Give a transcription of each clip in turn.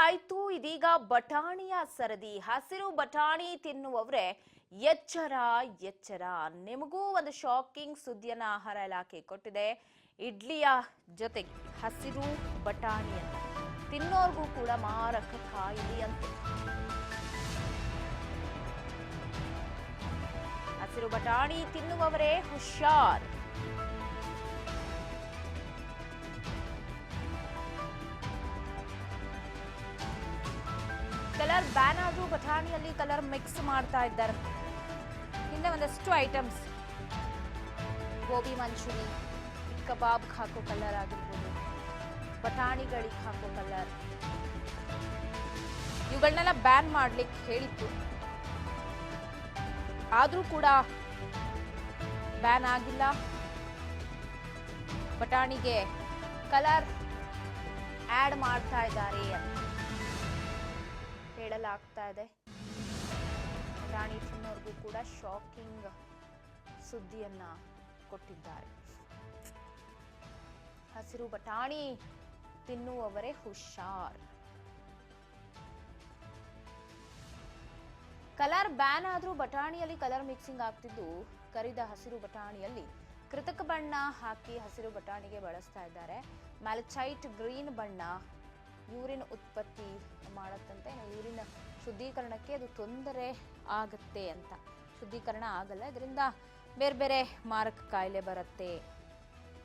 ಆಯ್ತು. ಇದೀಗ ಬಟಾಣಿಯ ಸರದಿ. ಹಸಿರು ಬಟಾಣಿ ತಿನ್ನುವವರೇ ಎಚ್ಚರ ಎಚ್ಚರ. ನಿಮಗೂ ಒಂದು ಶಾಕಿಂಗ್ ಸುದ್ದಿಯನ್ನ ಆಹಾರ ಇಲಾಖೆ ಕೊಟ್ಟಿದೆ. ಇಡ್ಲಿಯ ಜೊತೆಗೆ ಹಸಿರು ಬಟಾಣಿಯನ್ನ ತಿನ್ನೋರ್ಗೂ ಕೂಡ ಮಾರಕ ಕಾಯಿಲೆಯಂತೆ. ಹಸಿರು ಬಟಾಣಿ ತಿನ್ನುವವರೇ ಹುಷಾರ್. ಕಲರ್ ಬ್ಯಾನ್ ಆದ್ರೂ ಬಟಾಣಿಯಲ್ಲಿ ಕಲರ್ ಮಿಕ್ಸ್ ಮಾಡ್ತಾ ಇದ್ದಾರೆ. ಹಿಂದೆ ಒಂದಷ್ಟು ಐಟಮ್ಸ್, ಗೋಬಿ ಮಂಚೂರಿ, ಕಬಾಬ್ ಹಾಕೋ ಕಲರ್ ಆಗಿರ್ಬೋದು, ಬಟಾಣಿಗಳಿಗೆ ಹಾಕೋ ಕಲರ್, ಇವುಗಳನ್ನೆಲ್ಲ ಬ್ಯಾನ್ ಮಾಡ್ಲಿಕ್ಕೆ ಹೇಳಿತ್ತು. ಆದ್ರೂ ಕೂಡ ಬ್ಯಾನ್ ಆಗಿಲ್ಲ. ಬಟಾಣಿಗೆ ಕಲರ್ ಆಡ್ ಮಾಡ್ತಾ ಇದ್ದಾರೆ ಅಂತ ಹೇಳಲಾಗ್ತಾ ಇದೆ. ಬಟಾಣಿ ತಿನ್ನೋರ್ಗೂ ಕೂಡ ಶಾಕಿಂಗ್ ಸುದ್ದಿಯನ್ನ ಕೊಟ್ಟಿದ್ದಾರೆ. ಹಸಿರು ಬಟಾಣಿ ತಿನ್ನುವವರೇ ಹುಷಾರ್. ಕಲರ್ ಬ್ಯಾನ್ ಆದ್ರೂ ಬಟಾಣಿಯಲ್ಲಿ ಕಲರ್ ಮಿಕ್ಸಿಂಗ್ ಆಗ್ತಿದ್ದು, ಕರಿದ ಹಸಿರು ಬಟಾಣಿಯಲ್ಲಿ ಕೃತಕ ಬಣ್ಣ ಹಾಕಿ ಹಸಿರು ಬಟಾಣಿಗೆ ಬಳಸ್ತಾ ಇದ್ದಾರೆ. ಮ್ಯಾಲಚೈಟ್ ಗ್ರೀನ್ ಬಣ್ಣ ಯೂರಿನ್ ಉತ್ಪತ್ತಿ ಮಾಡತ್ತಂತೆ. ಯೂರಿನ್ ಶುದ್ಧೀಕರಣಕ್ಕೆ ಅದು ತೊಂದರೆ ಆಗತ್ತೆ ಅಂತ. ಶುದ್ಧೀಕರಣ ಆಗಲ್ಲ, ಇದರಿಂದ ಬೇರೆ ಬೇರೆ ಮಾರಕ ಕಾಯಿಲೆ ಬರುತ್ತೆ.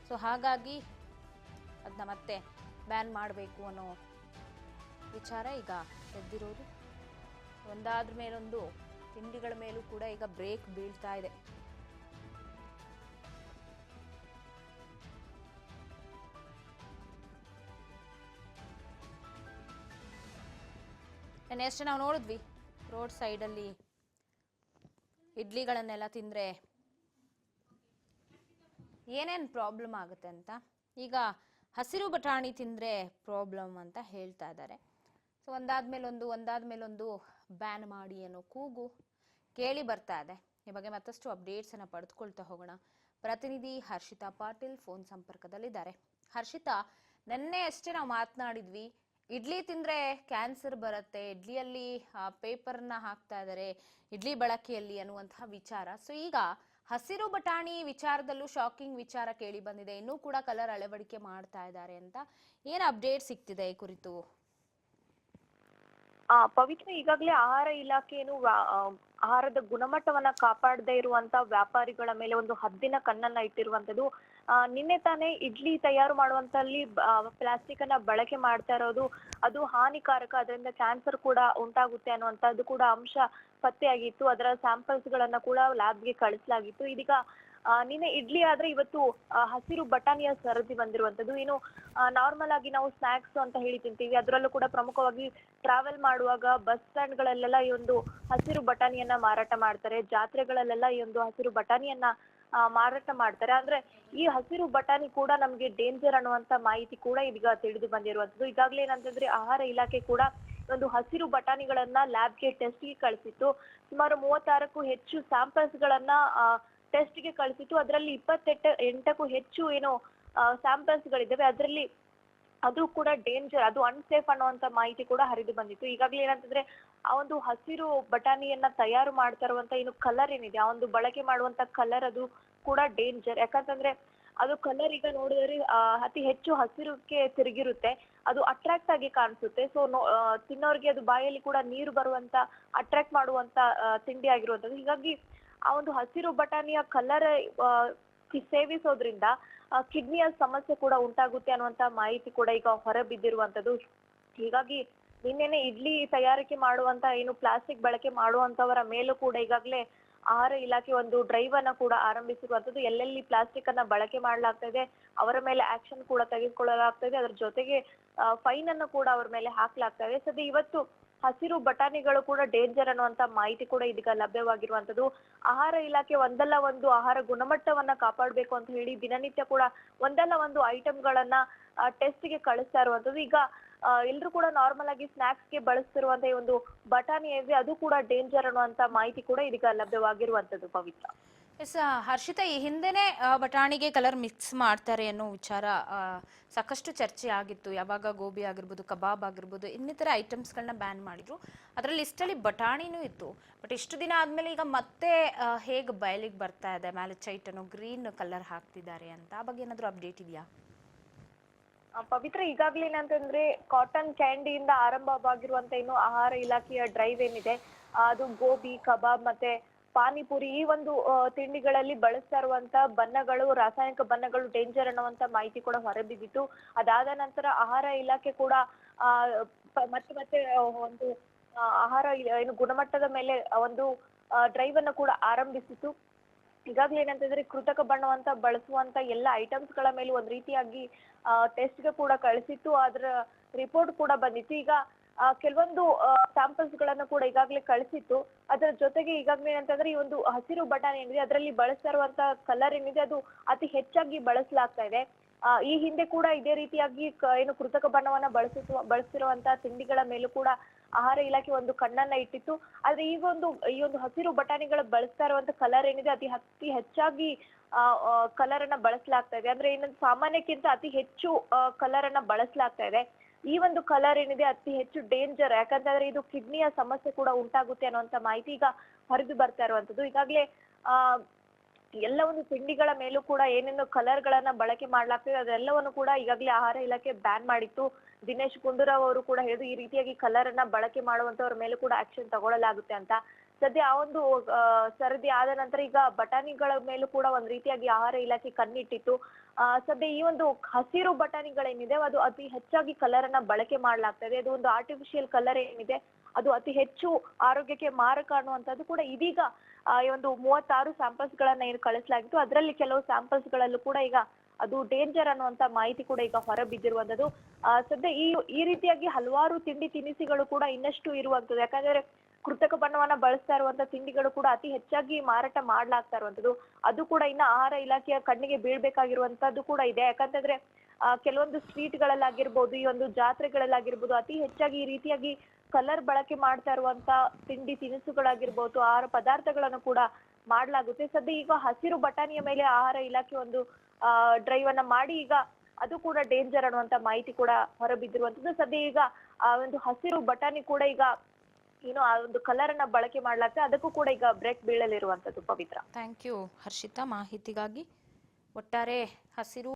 ಸೊ ಹಾಗಾಗಿ ಅದನ್ನ ಮತ್ತೆ ಬ್ಯಾನ್ ಮಾಡಬೇಕು ಅನ್ನೋ ವಿಚಾರ ಈಗ ಎದ್ದಿರೋದು. ಒಂದಾದ್ರ ಮೇಲೊಂದು ತಿಂಡಿಗಳ ಮೇಲೂ ಕೂಡ ಈಗ ಬ್ರೇಕ್ ಬೀಳ್ತಾ ಇದೆ. ನೆಕ್ಸ್ಟ್ ನಾವು ನೋಡಿದ್ವಿ, ರೋಡ್ ಸೈಡಲ್ಲಿ ಇಡ್ಲಿಗಳನ್ನೆಲ್ಲ ತಿಂದರೆ ಏನೇನು ಪ್ರಾಬ್ಲಮ್ ಆಗುತ್ತೆ ಅಂತ. ಈಗ ಹಸಿರು ಬಟಾಣಿ ತಿಂದರೆ ಪ್ರಾಬ್ಲಮ್ ಅಂತ ಹೇಳ್ತಾ ಇದ್ದಾರೆ. ಸೊ ಒಂದಾದ್ಮೇಲೊಂದು ಬ್ಯಾನ್ ಮಾಡಿ ಅನ್ನೋ ಕೂಗು ಕೇಳಿ ಬರ್ತಾ ಇದೆ. ಈ ಬಗ್ಗೆ ಮತ್ತಷ್ಟು ಅಪ್ಡೇಟ್ಸನ್ನು ಪಡೆದುಕೊಳ್ತಾ ಹೋಗೋಣ. ಪ್ರತಿನಿಧಿ ಹರ್ಷಿತಾ ಪಾಟೀಲ್ ಫೋನ್ ಸಂಪರ್ಕದಲ್ಲಿದ್ದಾರೆ. ಹರ್ಷಿತಾ, ನಿನ್ನೆ ಅಷ್ಟೇ ನಾವು ಮಾತನಾಡಿದ್ವಿ, ಇಡ್ಲಿ ತಿಂದ್ರೆ ಕ್ಯಾನ್ಸರ್ ಬರುತ್ತೆ, ಇಡ್ಲಿಯಲ್ಲಿ ಪೇಪರ್ನ ಹಾಕ್ತಾ ಇದ್ದಾರೆ ಇಡ್ಲಿ ಬಳಕೆಯಲ್ಲಿ ಅನ್ನುವಂತಹ ವಿಚಾರ. ಸೊ ಈಗ ಹಸಿರು ಬಟಾಣಿ ವಿಚಾರದಲ್ಲೂ ಶಾಕಿಂಗ್ ವಿಚಾರ ಕೇಳಿ ಬಂದಿದೆ. ಇನ್ನೂ ಕೂಡ ಕಲರ್ ಅಳವಡಿಕೆ ಮಾಡ್ತಾ ಇದ್ದಾರೆ ಅಂತ ಏನ್ ಅಪ್ಡೇಟ್ ಸಿಗ್ತಿದೆ ಈ ಕುರಿತು? ಪವಿತ್ರ, ಈಗಾಗಲೇ ಆಹಾರ ಇಲಾಖೆಯನ್ನು ಆಹಾರದ ಗುಣಮಟ್ಟವನ್ನ ಕಾಪಾಡದೇ ಇರುವಂತ ವ್ಯಾಪಾರಿಗಳ ಮೇಲೆ ಒಂದು ಹದ್ದಿನ ಕಣ್ಣನ್ನ ಇಟ್ಟಿರುವಂತದ್ದು. ನಿನ್ನೆ ತಾನೇ ಇಡ್ಲಿ ತಯಾರು ಮಾಡುವಂತಲ್ಲಿ ಪ್ಲಾಸ್ಟಿಕ್ ಅನ್ನ ಬಳಕೆ ಮಾಡ್ತಾ ಇರೋದು ಅದು ಹಾನಿಕಾರಕ, ಅದರಿಂದ ಕ್ಯಾನ್ಸರ್ ಕೂಡ ಉಂಟಾಗುತ್ತೆ ಅನ್ನುವಂಥದ್ದು ಕೂಡ ಅಂಶ ಪತ್ತೆಯಾಗಿತ್ತು. ಅದರ ಸ್ಯಾಂಪಲ್ಸ್ ಗಳನ್ನ ಕೂಡ ಲ್ಯಾಬ್ಗೆ ಕಳಿಸಲಾಗಿತ್ತು. ಇದೀಗ ನಿನ್ನೆ ಇಡ್ಲಿ ಆದ್ರೆ ಇವತ್ತು ಹಸಿರು ಬಟಾಣಿಯ ಸರದಿ ಬಂದಿರುವಂತದ್ದು. ಇನ್ನು ನಾರ್ಮಲ್ ಆಗಿ ನಾವು ಸ್ನಾಕ್ಸ್ ಅಂತ ಹೇಳಿ ತಿಂತೀವಿ, ಅದರಲ್ಲೂ ಕೂಡ ಪ್ರಮುಖವಾಗಿ ಟ್ರಾವೆಲ್ ಮಾಡುವಾಗ ಬಸ್ ಸ್ಟ್ಯಾಂಡ್ ಗಳಲ್ಲೆಲ್ಲ ಈ ಒಂದು ಹಸಿರು ಬಟಾಣಿಯನ್ನ ಮಾರಾಟ ಮಾಡ್ತಾರೆ. ಜಾತ್ರೆಗಳಲ್ಲೆಲ್ಲ ಈ ಒಂದು ಹಸಿರು ಬಟಾಣಿಯನ್ನ ಮಾರಾಟ ಮಾಡ್ತಾರೆ. ಅಂದ್ರೆ ಈ ಹಸಿರು ಬಟಾಣಿ ಕೂಡ ನಮ್ಗೆ ಡೇಂಜರ್ ಅನ್ನುವಂತ ಮಾಹಿತಿ ಕೂಡ ಇದೀಗ ತಿಳಿದು ಬಂದಿರುವಂತದ್ದು. ಈಗಾಗಲೇ ಏನಂತಂದ್ರೆ ಆಹಾರ ಇಲಾಖೆ ಕೂಡ ಒಂದು ಹಸಿರು ಬಟಾಣಿಗಳನ್ನ ಲ್ಯಾಬ್ಗೆ ಟೆಸ್ಟ್ಗೆ ಕಳಿಸಿತ್ತು. ಸುಮಾರು 36ಕ್ಕೂ ಹೆಚ್ಚು ಸ್ಯಾಂಪಲ್ಸ್ ಗಳನ್ನ ಟೆಸ್ಟ್ಗೆ ಕಳಿಸಿತ್ತು. ಅದರಲ್ಲಿ 28ಕ್ಕೂ ಹೆಚ್ಚು ಏನು ಸ್ಯಾಂಪಲ್ಸ್ ಗಳಿದ್ದಾವೆ, ಅದರಲ್ಲಿ ಅದು ಕೂಡ ಡೇಂಜರ್, ಅದು ಅನ್ಸೇಫ್ ಅನ್ನುವಂತ ಮಾಹಿತಿ ಕೂಡ ಹರಿದು ಬಂದಿತ್ತು. ಈಗಾಗಲೇ ಏನಂತಂದ್ರೆ ಆ ಒಂದು ಹಸಿರು ಬಟಾಣಿಯನ್ನ ತಯಾರು ಮಾಡ್ತಾ ಇರುವಂತ ಏನು ಕಲರ್ ಏನಿದೆ, ಆ ಒಂದು ಬಳಕೆ ಮಾಡುವಂತ ಕಲರ್ ಅದು ಕೂಡ ಡೇಂಜರ್. ಯಾಕಂತಂದ್ರೆ ಅದು ಕಲರ್ ಈಗ ನೋಡಿದ್ರೆ ಅತಿ ಹೆಚ್ಚು ಹಸಿರುಕ್ಕೆ ತಿರುಗಿರುತ್ತೆ, ಅದು ಅಟ್ರಾಕ್ಟ್ ಆಗಿ ಕಾಣಿಸುತ್ತೆ. ಸೊ ತಿನ್ನೋರ್ಗೆ ಅದು ಬಾಯಲ್ಲಿ ಕೂಡ ನೀರು ಬರುವಂತ ಅಟ್ರಾಕ್ಟ್ ಮಾಡುವಂತ ತಿಂಡಿ ಆಗಿರುವಂತದ್ದು. ಹೀಗಾಗಿ ಆ ಒಂದು ಹಸಿರು ಬಟಾಣಿಯ ಕಲರ್ ಸೇವಿಸೋದ್ರಿಂದ ಕಿಡ್ನಿಯ ಸಮಸ್ಯೆ ಕೂಡ ಉಂಟಾಗುತ್ತೆ ಅನ್ನುವಂತ ಮಾಹಿತಿ ಕೂಡ ಈಗ ಹೊರ ಬಿದ್ದಿರುವಂತದ್ದು. ಹೀಗಾಗಿ ನಿನ್ನೆನೆ ಇಡ್ಲಿ ತಯಾರಿಕೆ ಮಾಡುವಂತ ಏನು ಪ್ಲಾಸ್ಟಿಕ್ ಬಳಕೆ ಮಾಡುವಂತವರ ಮೇಲೂ ಕೂಡ ಈಗಾಗಲೇ ಆಹಾರ ಇಲಾಖೆ ಒಂದು ಡ್ರೈವ್ ಅನ್ನ ಕೂಡ ಆರಂಭಿಸಿರುವಂತದ್ದು. ಎಲ್ಲೆಲ್ಲಿ ಪ್ಲಾಸ್ಟಿಕ್ ಅನ್ನ ಬಳಕೆ ಮಾಡಲಾಗ್ತಾ ಇದೆ ಅವರ ಮೇಲೆ ಆಕ್ಷನ್ ಕೂಡ ತೆಗೆದುಕೊಳ್ಳಲಾಗ್ತಾ ಇದೆ. ಅದರ ಜೊತೆಗೆ ಫೈನ್ ಅನ್ನು ಕೂಡ ಅವರ ಮೇಲೆ ಹಾಕ್ಲಾಗ್ತಾ ಇದೆ. ಸದ್ಯ ಇವತ್ತು ಹಸಿರು ಬಟಾಣಿಗಳು ಕೂಡ ಡೇಂಜರ್ ಅನ್ನುವಂತ ಮಾಹಿತಿ ಕೂಡ ಇದೀಗ ಲಭ್ಯವಾಗಿರುವಂತದ್ದು. ಆಹಾರ ಇಲಾಖೆ ಒಂದಲ್ಲ ಒಂದು ಆಹಾರ ಗುಣಮಟ್ಟವನ್ನ ಕಾಪಾಡಬೇಕು ಅಂತ ಹೇಳಿ ದಿನನಿತ್ಯ ಕೂಡ ಒಂದಲ್ಲ ಒಂದು ಐಟಮ್ಗಳನ್ನ ಟೆಸ್ಟ್ಗೆ ಕಳಿಸ್ತಾ ಇರುವಂತದ್ದು. ಈಗ ಎಲ್ಲರೂ ಕೂಡ ನಾರ್ಮಲ್ ಆಗಿ ಸ್ನಾಕ್ಸ್ಗೆ ಬಳಸ್ತಿರುವಂತ ಈ ಒಂದು ಬಟಾಣಿ ಇದೆ, ಅದು ಕೂಡ ಡೇಂಜರ್ ಅನ್ನುವಂತ ಮಾಹಿತಿ ಕೂಡ ಇದೀಗ ಲಭ್ಯವಾಗಿರುವಂತದ್ದು. ಪವಿತ್ರ. ಎಸ್ ಹರ್ಷಿತಾ, ಈ ಹಿಂದೆನೆ ಬಟಾಣಿಗೆ ಕಲರ್ ಮಿಕ್ಸ್ ಮಾಡ್ತಾರೆ ಅನ್ನೋ ವಿಚಾರ ಸಾಕಷ್ಟು ಚರ್ಚೆ ಆಗಿತ್ತು. ಯಾವಾಗ ಗೋಬಿ ಆಗಿರ್ಬೋದು, ಕಬಾಬ್ ಆಗಿರ್ಬೋದು, ಇನ್ನಿತರ ಐಟಮ್ಸ್ಗಳನ್ನ ಬ್ಯಾನ್ ಮಾಡಿದ್ರು. ಅದರ ಲಿಸ್ಟಲ್ಲಿ ಬಟಾಣಿನೂ ಇತ್ತು. ಬಟ್ ಇಷ್ಟು ದಿನ ಆದಮೇಲೆ ಈಗ ಮತ್ತೆ ಹೇಗೆ ಬಯಲಿಗೆ ಬರ್ತಾ ಇದೆ, ಮೇಲೆ ಚೈಟನ್ನು ಗ್ರೀನ್ ಕಲರ್ ಹಾಕ್ತಿದ್ದಾರೆ ಅಂತ, ಆ ಬಗ್ಗೆ ಏನಾದರೂ ಅಪ್ಡೇಟ್ ಇದೆಯಾ? ಪವಿತ್ರ, ಈಗಾಗ್ಲೇ ಏನಂತಂದ್ರೆ ಕಾಟನ್ ಕ್ಯಾಂಡಿಯಿಂದ ಆರಂಭವಾಗಿರುವಂತ ಏನು ಆಹಾರ ಇಲಾಖೆಯ ಡ್ರೈವ್ ಏನಿದೆ, ಅದು ಗೋಬಿ, ಕಬಾಬ್ ಮತ್ತೆ ಪಾನಿಪುರಿ ಈ ಒಂದು ತಿಂಡಿಗಳಲ್ಲಿ ಬಳಸ್ತಾ ಇರುವಂತ ಬಣ್ಣಗಳು, ರಾಸಾಯನಿಕ ಬಣ್ಣಗಳು ಡೇಂಜರ್ ಅನ್ನುವಂತ ಮಾಹಿತಿ ಕೂಡ ಹೊರಬಿದ್ದಿತ್ತು. ಅದಾದ ನಂತರ ಆಹಾರ ಇಲಾಖೆ ಕೂಡ ಮತ್ತೆ ಮತ್ತೆ ಒಂದು ಆಹಾರ ಏನು ಗುಣಮಟ್ಟದ ಮೇಲೆ ಒಂದು ಡ್ರೈವ್ ಅನ್ನು ಕೂಡ ಆರಂಭಿಸಿತು. ಈಗಾಗಲೇ ಏನಂತಂದ್ರೆ ಕೃತಕ ಬಣ್ಣವಂತ ಬಳಸುವಂತ ಎಲ್ಲ ಐಟಮ್ಸ್ ಗಳ ಮೇಲೆ ಒಂದ್ ರೀತಿಯಾಗಿ ಟೆಸ್ಟ್ಗೆ ಕೂಡ ಕಳಿಸಿತ್ತು. ಅದರ ರಿಪೋರ್ಟ್ ಕೂಡ ಬಂದಿತ್ತು. ಈಗ ಕೆಲವೊಂದು ಸ್ಯಾಂಪಲ್ಸ್ ಗಳನ್ನ ಕೂಡ ಈಗಾಗಲೇ ಕಳಿಸಿತ್ತು. ಅದರ ಜೊತೆಗೆ ಈಗಾಗಲೇ ಏನಂತಂದ್ರೆ ಈ ಒಂದು ಹಸಿರು ಬಟಾಣಿ ಏನಿದೆ ಅದರಲ್ಲಿ ಬಳಸ್ತಾ ಇರುವಂತ ಕಲರ್ ಏನಿದೆ ಅದು ಅತಿ ಹೆಚ್ಚಾಗಿ ಬಳಸಲಾಗ್ತಾ ಇದೆ. ಈ ಹಿಂದೆ ಕೂಡ ಇದೇ ರೀತಿಯಾಗಿ ಏನು ಕೃತಕ ಬಣ್ಣವನ್ನ ಬಳಸಿರುವಂತಹ ತಿಂಡಿಗಳ ಮೇಲೂ ಕೂಡ ಆಹಾರ ಇಲಾಖೆ ಒಂದು ಕಣ್ಣನ್ನ ಇಟ್ಟಿತ್ತು. ಆದ್ರೆ ಈ ಒಂದು ಹಸಿರು ಬಟಾಣಿಗಳ ಬಳಸ್ತಾ ಇರುವಂತ ಕಲರ್ ಏನಿದೆ ಅತಿ ಹೆಚ್ಚಾಗಿ ಕಲರ್ ಅನ್ನ ಬಳಸಲಾಗ್ತಾ ಇದೆ. ಅಂದ್ರೆ ಇನ್ನೊಂದು ಸಾಮಾನ್ಯಕ್ಕಿಂತ ಅತಿ ಹೆಚ್ಚು ಕಲರ್ ಅನ್ನ ಬಳಸಲಾಗ್ತಾ ಇದೆ. ಈ ಒಂದು ಕಲರ್ ಏನಿದೆ ಅತಿ ಹೆಚ್ಚು ಡೇಂಜರ್, ಯಾಕಂತಂದ್ರೆ ಇದು ಕಿಡ್ನಿಯ ಸಮಸ್ಯೆ ಕೂಡ ಉಂಟಾಗುತ್ತೆ ಅನ್ನುವಂತ ಮಾಹಿತಿ ಈಗ ಹೊರದು ಬರ್ತಾ ಇರುವಂತದ್ದು. ಈಗಾಗಲೇ ಎಲ್ಲ ಒಂದು ತಿಂಡಿಗಳ ಮೇಲೂ ಕೂಡ ಏನೇನು ಕಲರ್ ಗಳನ್ನ ಬಳಕೆ ಮಾಡ್ಲಾಗ್ತದೆ ಅದೆಲ್ಲವನ್ನು ಕೂಡ ಈಗಾಗಲೇ ಆಹಾರ ಇಲಾಖೆ ಬ್ಯಾನ್ ಮಾಡಿತ್ತು. ದಿನೇಶ್ ಗುಂಡೂರಾವ್ ಅವರು ಕೂಡ ಹೇಳಿದ್ರು ಈ ರೀತಿಯಾಗಿ ಕಲರ್ ಅನ್ನ ಬಳಕೆ ಮಾಡುವಂತವ್ರ ಮೇಲೂ ಕೂಡ ಆಕ್ಷನ್ ತಗೊಳ್ಳಲಾಗುತ್ತೆ ಅಂತ. ಸದ್ಯ ಆ ಒಂದು ಸರದಿ ಆದ ನಂತರ ಈಗ ಬಟಾಣಿಗಳ ಮೇಲೂ ಕೂಡ ಒಂದ್ ರೀತಿಯಾಗಿ ಆಹಾರ ಇಲಾಖೆ ಕಣ್ಣಿಟ್ಟಿತ್ತು. ಸದ್ಯ ಈ ಒಂದು ಹಸಿರು ಬಟಾಣಿಗಳೇನಿದೆ ಅದು ಅತಿ ಹೆಚ್ಚಾಗಿ ಕಲರ್ ಅನ್ನ ಬಳಕೆ ಮಾಡ್ಲಾಗ್ತದೆ. ಅದು ಒಂದು ಆರ್ಟಿಫಿಷಿಯಲ್ ಕಲರ್ ಏನಿದೆ ಅದು ಅತಿ ಹೆಚ್ಚು ಆರೋಗ್ಯಕ್ಕೆ ಮಾರಕ ಅನ್ನುವಂಥದ್ದು ಕೂಡ ಇದೀಗ ಈ ಒಂದು 36 ಸ್ಯಾಂಪಲ್ಸ್ ಗಳನ್ನ ಏನು ಕಳಿಸಲಾಗಿತ್ತು ಅದರಲ್ಲಿ ಕೆಲವು ಸ್ಯಾಂಪಲ್ಸ್ ಗಳಲ್ಲೂ ಕೂಡ ಈಗ ಅದು ಡೇಂಜರ್ ಅನ್ನುವಂತ ಮಾಹಿತಿ ಕೂಡ ಈಗ ಹೊರ ಬಿದ್ದಿರುವಂತದ್ದು. ಸದ್ಯ ಈ ರೀತಿಯಾಗಿ ಹಲವಾರು ತಿಂಡಿ ತಿನಿಸುಗಳು ಕೂಡ ಇನ್ನಷ್ಟು ಇರುವಂತದ್ದು. ಯಾಕಂದ್ರೆ ಕೃತಕ ಬಣ್ಣವನ್ನ ಬಳಸ್ತಾ ಇರುವಂತ ತಿಂಡಿಗಳು ಕೂಡ ಅತಿ ಹೆಚ್ಚಾಗಿ ಮಾರಾಟ ಮಾಡ್ಲಾಗ್ತಾ ಇರುವಂತದ್ದು. ಅದು ಕೂಡ ಇನ್ನ ಆಹಾರ ಇಲಾಖೆಯ ಕಣ್ಣಿಗೆ ಬೀಳ್ಬೇಕಾಗಿರುವಂತದ್ದು ಕೂಡ ಇದೆ. ಯಾಕಂತಂದ್ರೆ ಕೆಲವೊಂದು ಸ್ವೀಟ್ ಗಳಲ್ಲಾಗಿರ್ಬೋದು, ಈ ಒಂದು ಜಾತ್ರೆಗಳಲ್ಲಾಗಿರ್ಬೋದು ಅತಿ ಹೆಚ್ಚಾಗಿ ಈ ರೀತಿಯಾಗಿ ಕಲರ್ ಬಳಕೆ ಮಾಡ್ತಾ ಇರುವಂತ ತಿಂಡಿ ತಿನಿಸುಗಳಾಗಿರ್ಬೋದು, ಆಹಾರ ಪದಾರ್ಥಗಳನ್ನು ಕೂಡ ಮಾಡ್ಲಾಗುತ್ತೆ. ಸದ್ಯ ಈಗ ಹಸಿರು ಬಟಾಣಿಯ ಮೇಲೆ ಆಹಾರ ಇಲಾಖೆ ಒಂದು ಡ್ರೈವ್ ಅನ್ನ ಮಾಡಿ ಈಗ ಅದು ಕೂಡ ಡೇಂಜರ್ ಅನ್ನುವಂತ ಮಾಹಿತಿ ಕೂಡ ಹೊರಬಿದ್ದಿರುವಂತದ್ದು. ಸದ್ಯ ಈಗ ಆ ಒಂದು ಹಸಿರು ಬಟಾಣಿ ಕೂಡ ಈಗ ಏನು ಆ ಒಂದು ಕಲರ್ ಅನ್ನ ಬಳಕೆ ಮಾಡ್ಲಾಗ್ತದೆ, ಅದಕ್ಕೂ ಕೂಡ ಈಗ ಬ್ರೇಕ್ ಬೀಳಲಿರುವಂತದ್ದು. ಪವಿತ್ರ, ಥ್ಯಾಂಕ್ ಯು ಹರ್ಷಿತಾ ಮಾಹಿತಿಗಾಗಿ. ಒಟ್ಟಾರೆ ಹಸಿರು